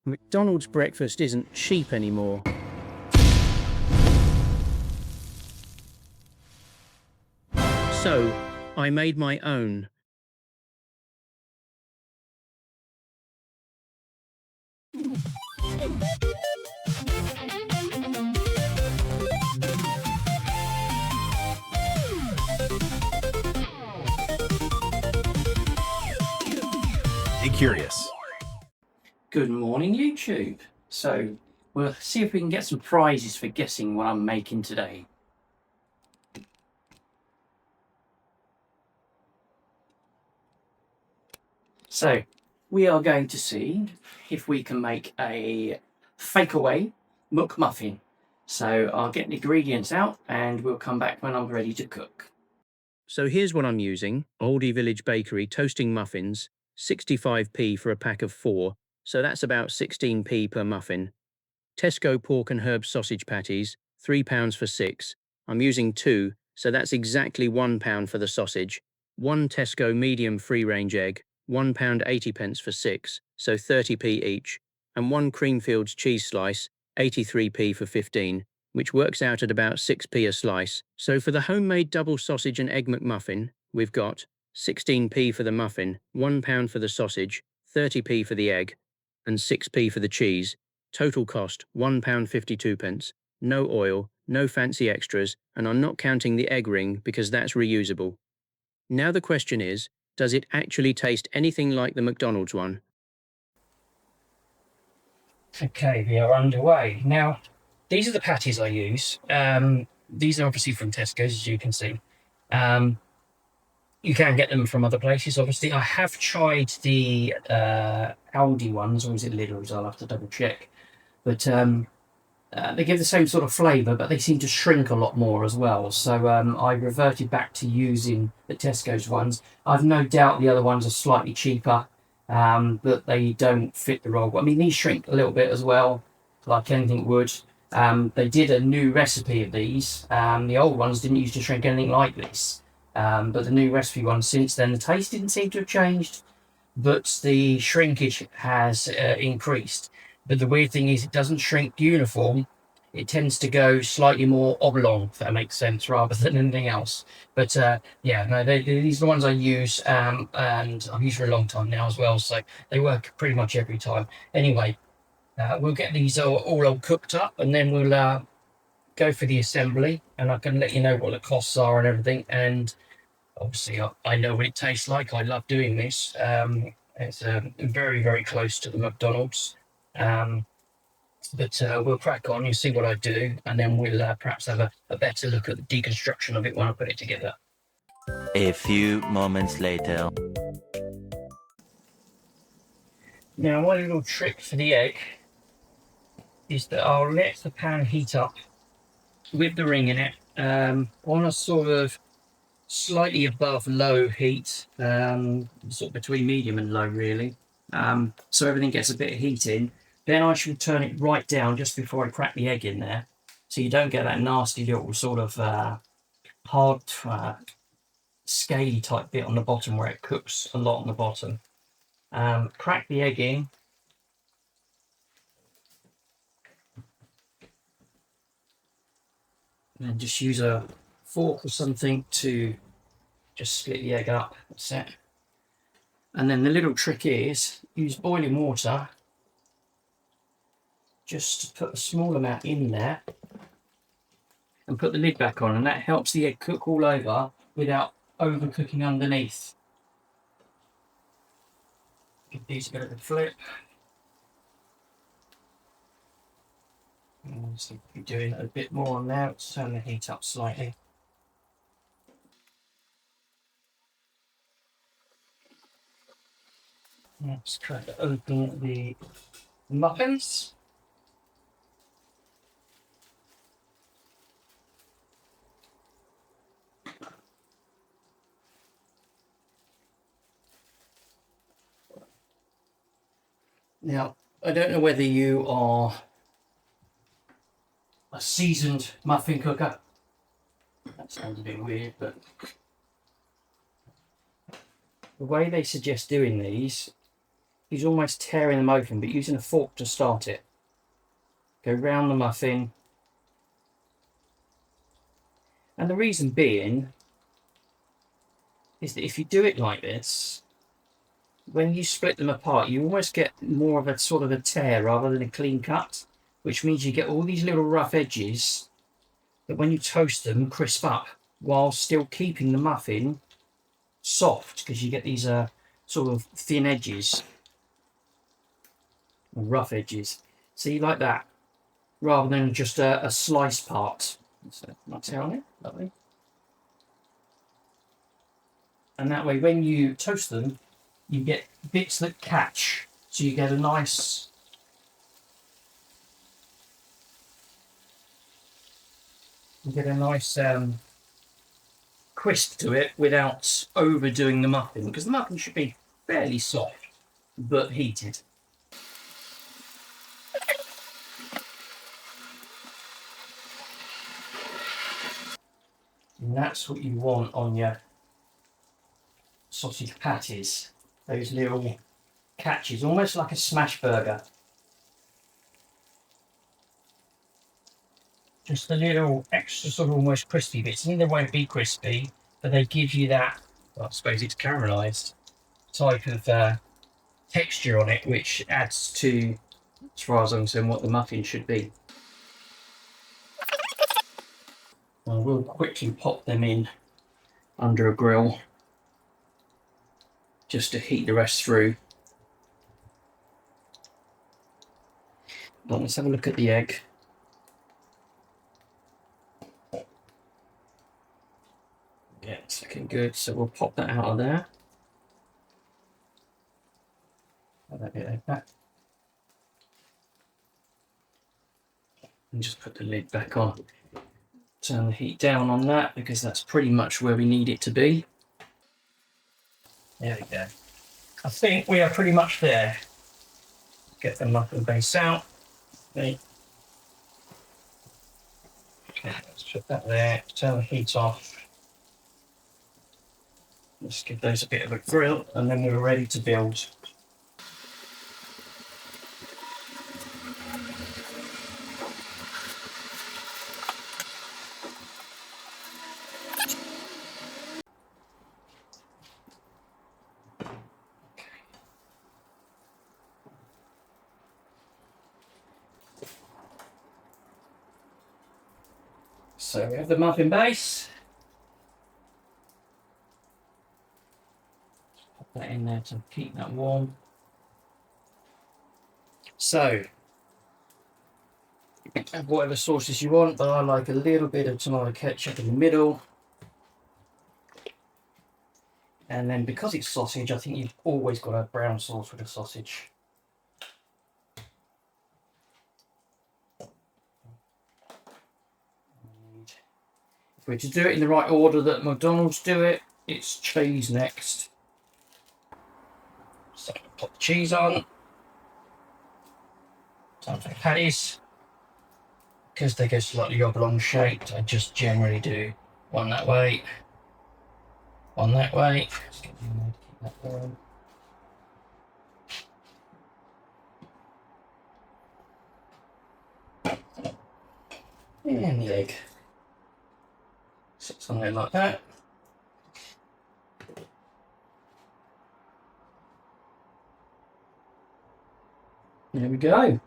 McDonald's breakfast isn't cheap anymore. So, I made my own. Be curious. Good morning, YouTube. So, we'll see if we can get some prizes for guessing what I'm making today. So, we are going to see if we can make a fake-away McMuffin. So, I'll get the ingredients out and we'll come back when I'm ready to cook. So here's what I'm using. Aldi Village Bakery toasting muffins, 65p for a pack of 4, so that's about 16p per muffin. Tesco pork and herb sausage patties, £3 for 6. I'm using 2, so that's exactly £1 for the sausage. 1 Tesco medium free-range egg, £1 80p for 6, so 30p each. And 1 Creamfields cheese slice, 83p for 15, which works out at about 6p a slice. So for the homemade double sausage and egg McMuffin, we've got 16p for the muffin, £1 for the sausage, 30p for the egg, and 6p for the cheese. Total cost £1.52. No oil, no fancy extras, and I'm not counting the egg ring because that's reusable. Now the question is, does it actually taste anything like the McDonald's one? Okay, we are underway. Now, these are the patties I use. These are obviously from Tesco's, as you can see. You can get them from other places, obviously. I have tried the Aldi ones, or is it Lidl's? I'll have to double check. But they give the same sort of flavour, but they seem to shrink a lot more as well. So I reverted back to using the Tesco's ones. I've no doubt the other ones are slightly cheaper, but they don't fit the role. I mean, these shrink a little bit as well, like anything would. They did a new recipe of these. The old ones didn't used to shrink anything like this. But the new recipe ones, since then, the taste didn't seem to have changed, but the shrinkage has increased. But the weird thing is, it doesn't shrink uniform. It tends to go slightly more oblong, if that makes sense, rather than anything else. But yeah, no, these are the ones I use, and I've used for a long time now as well, so they work pretty much every time. Anyway, we'll get these all cooked up, and then we'll go for the assembly, and I can let you know what the costs are and everything. And obviously, I know what it tastes like. I love doing this. It's very, very close to the McDonald's. But we'll crack on. You see what I do, and then we'll perhaps have a better look at the deconstruction of it when I put it together. A few moments later. Now, my little trick for the egg is that I'll let the pan heat up with the ring in it on a sort of slightly above low heat, sort of between medium and low, really. So everything gets a bit of heat in. Then I should turn it right down just before I crack the egg in there, so you don't get that nasty little sort of hard, scaly type bit on the bottom where it cooks a lot on the bottom. Crack the egg in. And just use a fork or something to just split the egg up. That's it. And then the little trick is use boiling water. Just put a small amount in there and put the lid back on, and that helps the egg cook all over without overcooking underneath. Give these a bit of a flip. So you're doing a bit more on there. Let's turn the heat up slightly. Let's try to open the muffins. Now, I don't know whether you are a seasoned muffin cooker. That sounds a bit weird, but the way they suggest doing these he's almost tearing them open, but using a fork to start it. Go round the muffin. And the reason being is that if you do it like this, when you split them apart, you almost get more of a sort of a tear rather than a clean cut, which means you get all these little rough edges that when you toast them, crisp up, while still keeping the muffin soft, because you get these sort of thin edges, or rough edges. See, like that, rather than just a sliced part. So, nice hair on it, lovely. And that way, when you toast them, you get bits that catch, so you get a nice crisp to it without overdoing the muffin, because the muffin should be fairly soft but heated. And that's what you want on your sausage patties, those little catches, almost like a smash burger. Just the little extra sort of almost crispy bits. I mean, they won't be crispy, but they give you that, well, I suppose it's caramelised type of texture on it, which adds to, as far as I'm concerned, what the muffin should be. I will quickly pop them in under a grill just to heat the rest through. But let's have a look at the egg. Yeah, it's looking good, so we'll pop that out of there. Put that bit of back. And just put the lid back on. Turn the heat down on that, because that's pretty much where we need it to be. There we go. I think we are pretty much there. Get the muffin base out. Okay, let's put that there. Turn the heat off. Let's give those a bit of a grill, and then we're ready to build. So we have the muffin base. Pop that in there to keep that warm. So, have whatever sauces you want, but I like a little bit of tomato ketchup in the middle. And then because it's sausage, I think you've always got to have brown sauce with a sausage. If we're to do it in the right order that McDonald's do it, it's cheese next. So pop the cheese on. Time for the patties. Because they go slightly oblong shaped, I just generally do one that way, one that way. Just get in there to keep that warm. And the egg. Sits on there like that. There we go.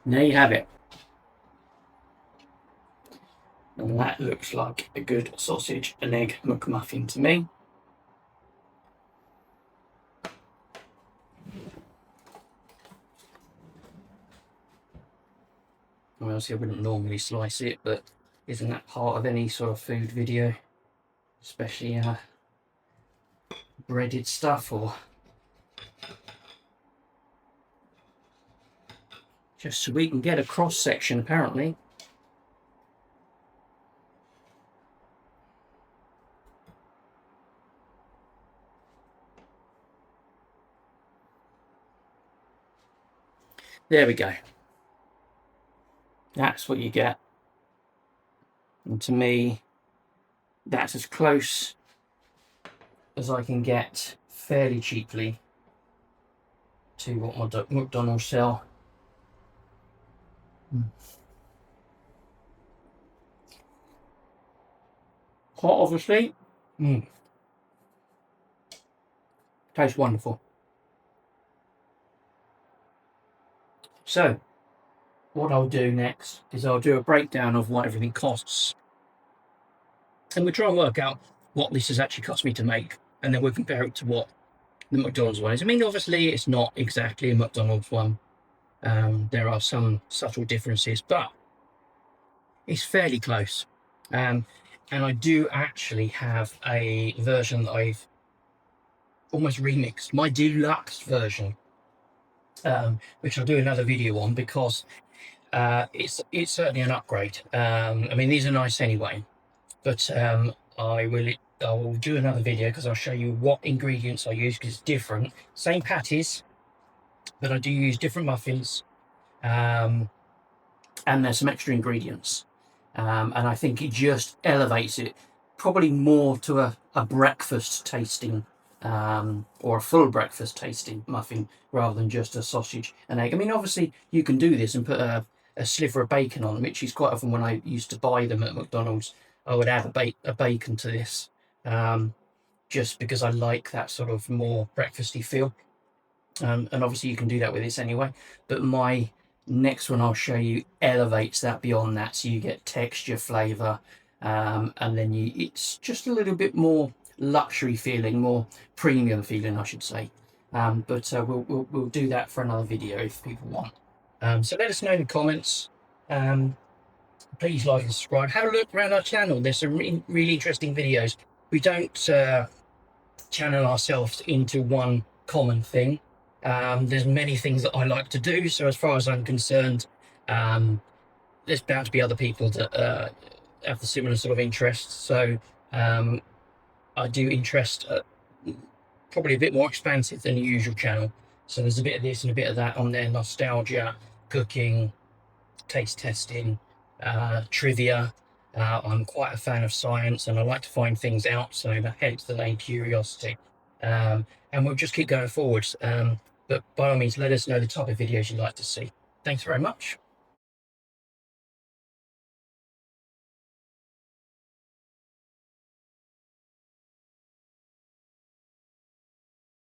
There you have it. And that looks like a good sausage and egg McMuffin to me. Well, obviously I wouldn't normally slice it, but isn't that part of any sort of food video? Especially breaded stuff, or just so we can get a cross section apparently. There we go. That's what you get. And to me, that's as close as I can get fairly cheaply to what McDonald's sell. Hot, obviously. Tastes wonderful. So, what I'll do next is I'll do a breakdown of what everything costs. And we'll try and work out what this has actually cost me to make. And then we'll compare it to what the McDonald's one is. I mean, obviously, it's not exactly a McDonald's one. There are some subtle differences, but it's fairly close. And I do actually have a version that I've almost remixed, my deluxe version, which I'll do another video on because it's certainly an upgrade. I mean, these are nice anyway, but I will do another video because I'll show you what ingredients I use, because it's different. Same patties, but I do use different muffins, and there's some extra ingredients. And I think it just elevates it probably more to a breakfast tasting or a full breakfast tasting muffin rather than just a sausage and egg. I mean, obviously you can do this and put a sliver of bacon on, which is quite often when I used to buy them at McDonald's, I would add a bacon to this, just because I like that sort of more breakfasty feel. And obviously you can do that with this anyway, but my next one I'll show you elevates that beyond that, so you get texture, flavour, and then it's just a little bit more luxury feeling, more premium feeling, I should say. But we'll do that for another video if people want. So let us know in the comments. Please like and subscribe. Have a look around our channel. There's some really interesting videos. We don't channel ourselves into one common thing. There's many things that I like to do, so as far as I'm concerned, there's bound to be other people that have the similar sort of interests. So I do interest probably a bit more expansive than the usual channel. So there's a bit of this and a bit of that on there: nostalgia, cooking, taste testing, trivia. I'm quite a fan of science and I like to find things out, so hence the name Curiosity. And we'll just keep going forwards. But by all means, let us know the type of videos you'd like to see. Thanks very much.